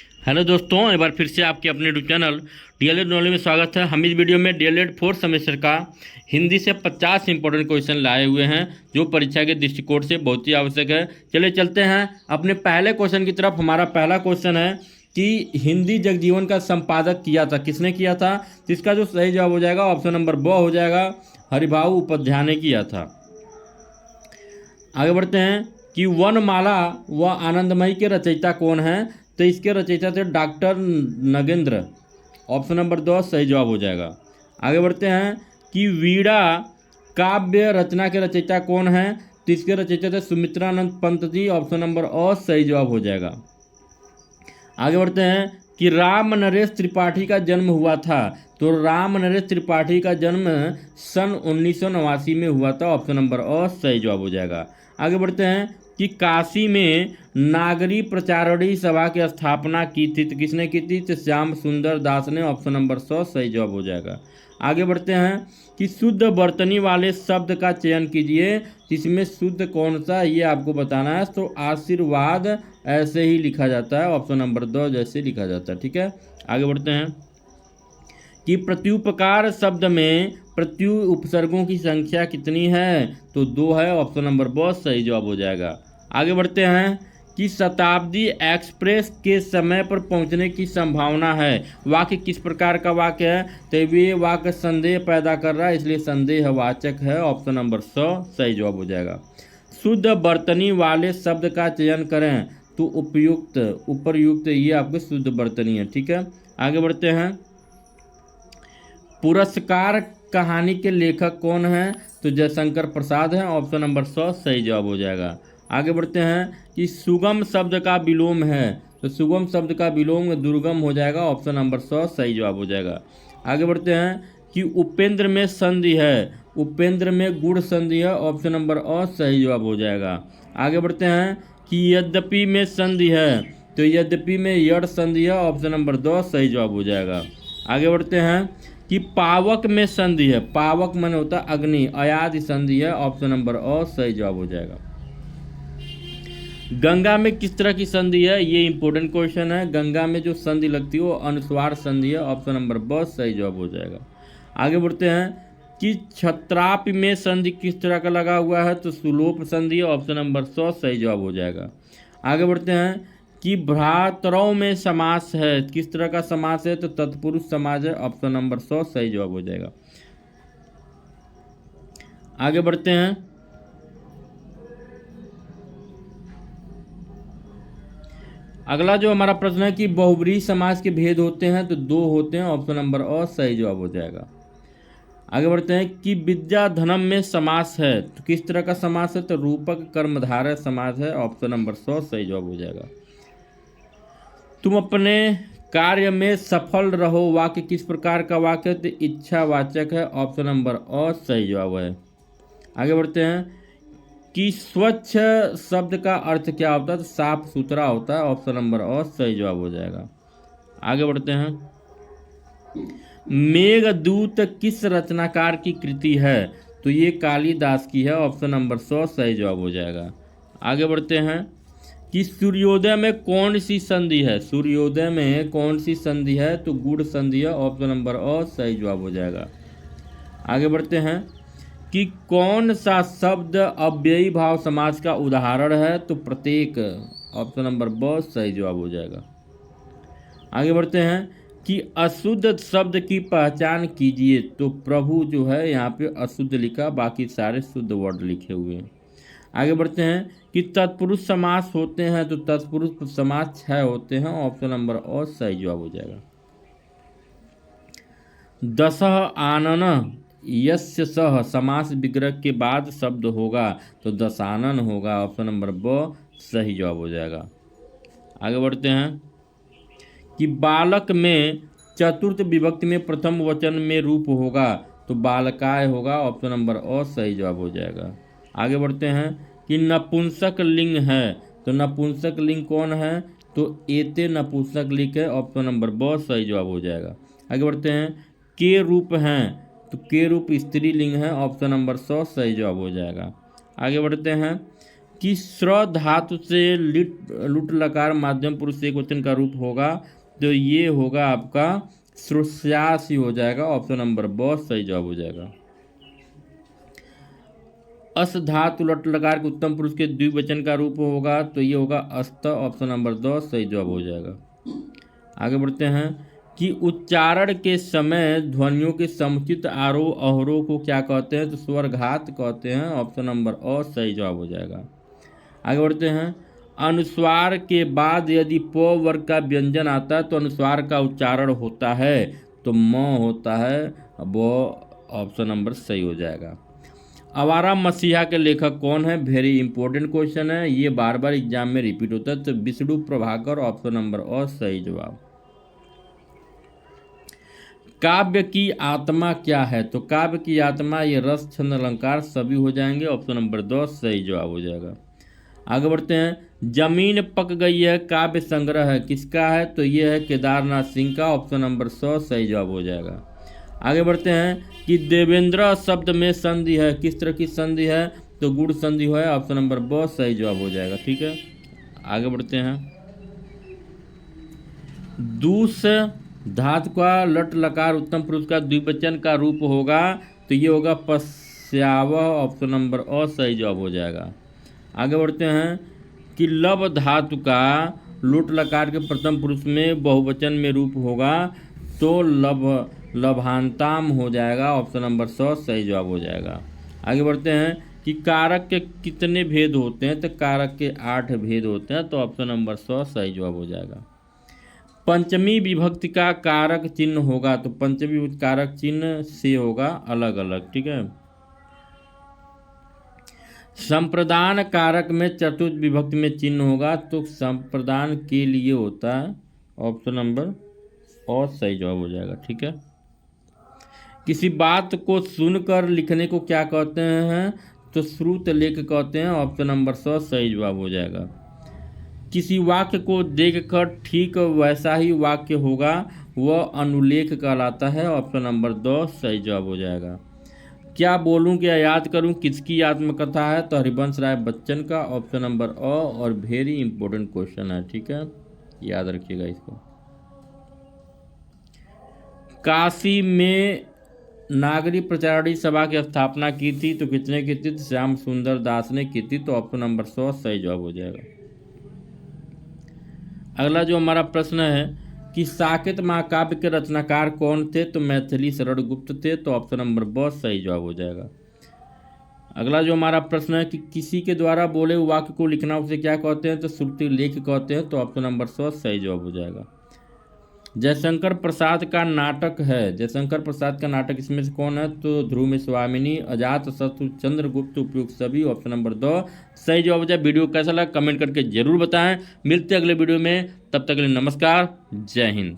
Hello दोस्तों, एक बार फिर से आपके अपने यूट्यूब चैनल डीएलएड नॉलेज में स्वागत है। हम इस वीडियो में डीएलएड फोर्थ सेमेस्टर का हिंदी से 50 इंपॉर्टेंट क्वेश्चन लाए हुए हैं, जो परीक्षा के दृष्टिकोण से बहुत ही आवश्यक है। चलिए चलते हैं अपने पहले क्वेश्चन की तरफ। हमारा पहला क्वेश्चन है कि हिंदी जगजीवन का संपादक किया था, किसने किया था? जिसका जो सही जवाब हो जाएगा ऑप्शन नंबर ब हो जाएगा, हरिभाऊ उपाध्याय ने किया था। आगे बढ़ते हैं कि वनमाला व आनंदमयी के रचयिता कौन है? तो इसके रचयिता थे डॉक्टर नगेंद्र। ऑप्शन नंबर 2 सही जवाब हो जाएगा। आगे बढ़ते हैं कि वीणा काव्य रचना के रचयिता कौन है? तो इसके रचयिता थे सुमित्रानंद पंत जी। ऑप्शन नंबर ओ सही जवाब हो जाएगा। आगे बढ़ते हैं कि राम नरेश त्रिपाठी का जन्म हुआ था। तो राम नरेश त्रिपाठी का जन्म सन 1989 में हुआ था। ऑप्शन नंबर ओ सही जवाब हो जाएगा। आगे बढ़ते हैं कि काशी में नागरी प्रचारणी सभा की स्थापना की थी, तो किसने की थी? तो श्याम सुंदर दास ने। ऑप्शन नंबर 100 सही जवाब हो जाएगा। आगे बढ़ते हैं कि शुद्ध वर्तनी वाले शब्द का चयन कीजिए, इसमें शुद्ध कौन सा ये आपको बताना है। तो आशीर्वाद ऐसे ही लिखा जाता है, ऑप्शन नंबर 2 जैसे लिखा जाता है। ठीक है, आगे बढ़ते हैं कि प्रत्युपकार शब्द में प्रत्यु उपसर्गों की संख्या कितनी है? तो 2 है। ऑप्शन नंबर ब सही जवाब हो जाएगा। आगे बढ़ते हैं कि शताब्दी एक्सप्रेस के समय पर पहुंचने की संभावना है। वाक्य किस प्रकार का वाक्य है? तो ये वाक्य संदेह पैदा कर रहा है, इसलिए संदेहवाचक है। ऑप्शन नंबर 100 सही जवाब हो जाएगा। शुद्ध वर्तनी वाले शब्द का चयन करें, तो उपयुक्त उपरयुक्त ये आपके शुद्ध वर्तनी है। ठीक है, आगे बढ़ते हैं। पुरस्कार कहानी के लेखक कौन हैं? तो जयशंकर प्रसाद हैं। ऑप्शन नंबर 100 सही जवाब हो जाएगा। आगे बढ़ते हैं कि सुगम शब्द का विलोम है। तो सुगम शब्द का विलोम दुर्गम हो जाएगा। ऑप्शन नंबर 100 सही जवाब हो जाएगा। आगे बढ़ते हैं कि उपेंद्र में संधि है। उपेंद्र में गुण संधि है। ऑप्शन नंबर अ सही जवाब हो जाएगा। आगे बढ़ते हैं कि यद्यपि में संधि है। तो यद्यपि में यड़ संधि है। ऑप्शन नंबर 2 सही जवाब हो जाएगा। आगे बढ़ते हैं कि पावक में संधि है। पावक मन होता है अग्नि, अयादि संधि है। ऑप्शन नंबर अ सही जवाब हो जाएगा। गंगा में किस तरह की संधि है? ये इंपॉर्टेंट क्वेश्चन है। गंगा में जो संधि लगती है वो अनुस्वार संधि है। ऑप्शन नंबर ब सही जवाब हो जाएगा। आगे बढ़ते हैं कि छत्राप में संधि किस तरह का लगा हुआ है? तो सुलोप संधि है। ऑप्शन नंबर 100 सही जवाब हो जाएगा। आगे बढ़ते हैं कि भ्रातरों में समास है, किस तरह का समास है? तो तत्पुरुष समास है। ऑप्शन नंबर 100 सही जवाब हो जाएगा। आगे बढ़ते हैं अगला जो हमारा प्रश्न है कि बहुब्रीहि समास के भेद होते हैं, तो 2 होते हैं। ऑप्शन नंबर अ सही जवाब हो जाएगा। आगे बढ़ते हैं कि विद्या धनम में समास है, तो किस तरह का समास है? तो रूपक कर्मधारय समास है। ऑप्शन नंबर 100 सही जवाब हो जाएगा। तुम अपने कार्य में सफल रहो, वाक्य किस प्रकार का वाक्य है? तो इच्छावाचक है। ऑप्शन नंबर अ सही जवाब है। आगे बढ़ते हैं कि स्वच्छ शब्द का अर्थ क्या होता है? तो साफ सुथरा होता है। ऑप्शन नंबर अ सही जवाब हो जाएगा। आगे बढ़ते हैं मेघदूत किस रचनाकार की कृति है? तो ये कालिदास की है। ऑप्शन नंबर 100 सही जवाब हो जाएगा। आगे बढ़ते हैं कि सूर्योदय में कौन सी संधि है? सूर्योदय में कौन सी संधि है? तो गुड़ संधि है। ऑप्शन नंबर अ सही जवाब हो जाएगा। आगे बढ़ते हैं कि कौन सा शब्द अव्ययी भाव समास का उदाहरण है? तो प्रत्येक। ऑप्शन नंबर ब सही जवाब हो जाएगा। आगे बढ़ते हैं कि अशुद्ध शब्द की पहचान कीजिए। तो प्रभु जो है यहाँ पे अशुद्ध लिखा, बाकी सारे शुद्ध वर्ड लिखे हुए हैं। आगे बढ़ते हैं कि तत्पुरुष समास होते हैं, तो तत्पुरुष समास 6 होते हैं। ऑप्शन नंबर अ सही जवाब हो जाएगा। दसह आनन यस्य सह समास विग्रह के बाद शब्द होगा, तो दशानन होगा। ऑप्शन नंबर ब सही जवाब हो जाएगा। आगे बढ़ते हैं कि बालक में चतुर्थ विभक्ति में प्रथम वचन में रूप होगा, तो बालकाय होगा। ऑप्शन नंबर अ सही जवाब हो जाएगा। आगे बढ़ते हैं कि नपुंसक लिंग है, तो नपुंसक लिंग कौन है? तो एते नपुंसक लिंग है। ऑप्शन नंबर ब सही जवाब हो जाएगा। आगे बढ़ते हैं के रूप हैं, तो के रूप स्त्रीलिंग है। ऑप्शन नंबर 100 सही जवाब हो जाएगा। आगे बढ़ते हैं कि स्र धातु से लुट लकार माध्यम पुरुष एकवचन का रूप होगा, तो ये होगा आपका श्रोष्यासी हो जाएगा। ऑप्शन नंबर ब सही जवाब हो जाएगा। अस धातु लट लकार के उत्तम पुरुष के द्विवचन का रूप होगा, तो ये होगा अस्त। ऑप्शन नंबर 2 सही जवाब हो जाएगा। आगे बढ़ते हैं कि उच्चारण के समय ध्वनियों के समुचित आरोह अवरोह को क्या कहते हैं, तो स्वरघात कहते हैं। ऑप्शन नंबर अ सही जवाब हो जाएगा। आगे बढ़ते हैं, अनुस्वार के बाद यदि प वर्ग का व्यंजन आता है तो अनुस्वार का उच्चारण होता है, तो म होता है। वो ऑप्शन नंबर सही हो जाएगा। आवारा मसीहा के लेखक कौन है? वेरी इंपॉर्टेंट क्वेश्चन है, ये बार बार एग्जाम में रिपीट होता है। तो विष्णु प्रभाकर। ऑप्शन नंबर अ सही जवाब। काव्य की आत्मा क्या है? तो काव्य की आत्मा ये रस छंद अलंकार सभी हो जाएंगे। ऑप्शन नंबर 2 सही जवाब हो जाएगा। आगे बढ़ते हैं, जमीन पक गई है काव्य संग्रह है किसका है? तो ये है केदारनाथ सिंह का। ऑप्शन नंबर 100 सही जवाब हो जाएगा। आगे बढ़ते हैं कि देवेंद्र शब्द में संधि है, किस तरह की संधि है? तो गुण संधि है। ऑप्शन नंबर ब सही जवाब हो जाएगा। ठीक है, आगे बढ़ते हैं, दूस धातु का लट लकार उत्तम पुरुष का द्विवचन का रूप होगा, तो ये होगा पश्यावह। ऑप्शन नंबर अ सही जवाब हो जाएगा। आगे बढ़ते हैं कि लब धातु का लुट लकार के प्रथम पुरुष में बहुवचन में रूप होगा, तो लभांताम हो जाएगा। ऑप्शन नंबर 100 सही जवाब हो जाएगा। आगे बढ़ते हैं कि कारक के कितने भेद होते हैं? तो कारक के 8 भेद होते हैं। तो ऑप्शन नंबर 100 सही जवाब हो जाएगा। पंचमी विभक्ति का कारक चिन्ह होगा, तो पंचमी विभक्ति कारक चिन्ह से होगा अलग अलग। ठीक है, संप्रदान कारक में चतुर्थ विभक्ति में चिन्ह होगा, तो संप्रदान के लिए होता है। ऑप्शन नंबर और सही जवाब हो जाएगा। ठीक है, किसी बात को सुनकर लिखने को क्या कहते हैं? तो श्रुत लेख कहते हैं। ऑप्शन नंबर 100 सही जवाब हो जाएगा। किसी वाक्य को देखकर ठीक वैसा ही वाक्य होगा, वह अनुलेख कहलाता है। ऑप्शन नंबर 2 सही जवाब हो जाएगा। क्या बोलूं क्या याद करूं किसकी आत्मकथा है? तो हरिवंश राय बच्चन का। ऑप्शन नंबर अ, और वेरी इंपॉर्टेंट क्वेश्चन है। ठीक है, याद रखिएगा इसको। काशी में नागरी प्रचारणी सभा की स्थापना की थी, तो किसने की थी? श्याम सुंदर दास ने की थी। तो ऑप्शन नंबर 100 सही जवाब हो जाएगा। अगला जो हमारा प्रश्न है कि साकेत महाकाव्य के रचनाकार कौन थे? तो मैथिली शरण गुप्त थे। तो ऑप्शन नंबर ब सही जवाब हो जाएगा। अगला जो हमारा प्रश्न है कि किसी के द्वारा बोले हुए वाक्य को लिखना उसे क्या कहते हैं? तो श्रुति लेख कहते हैं। तो ऑप्शन नंबर 100 सही जवाब हो जाएगा। जयशंकर प्रसाद का नाटक है, जयशंकर प्रसाद का नाटक इसमें से कौन है? तो ध्रुव स्वामिनी, अजात शत्रु, चंद्रगुप्त, उपयुक्त सभी। ऑप्शन नंबर 2 सही जवाब हो जाए। वीडियो कैसा लगा कमेंट करके जरूर बताएं। मिलते हैं अगले वीडियो में, तब तक के लिए नमस्कार, जय हिंद।